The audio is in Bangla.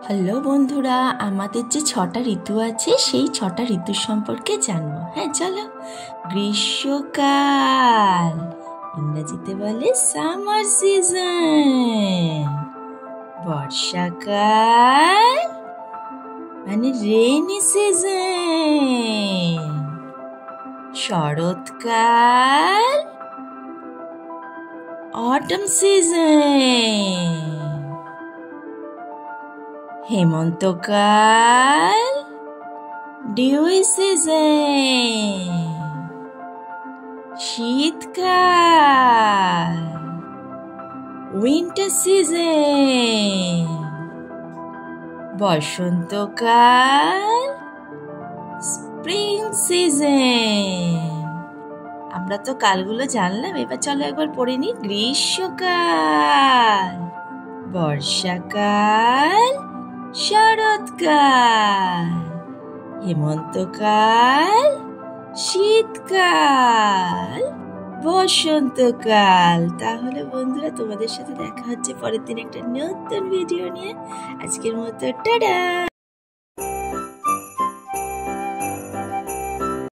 হ্যালো বন্ধুরা, আমাদের যে 6টা ঋতু আছে সেই 6টা ঋতুর সম্পর্কে জানবো। হ্যাঁ চলো। গ্রীষ্মকাল, ইংরেজিতে বলে সামার সিজন। বর্ষাকাল মানে রেইনি সিজন। শরৎকাল অটম সিজন। হেমন্তকাল ডিউই সিজন। শীতকাল উইন্টার সিজন। বসন্তকাল স্প্রিং সিজন। আমরা তো কালগুলো জানলাম, এবার চলো একবার পড়ে নিই। গ্রীষ্মকাল, বর্ষাকাল, শরৎকাল, হেমন্তকাল, শীতকাল, বসন্তকাল। তাহলে বন্ধুরা, তোমাদের সাথে দেখা হচ্ছে পরের দিন একটা নতুন ভিডিও নিয়ে। আজকের মতো টাটা।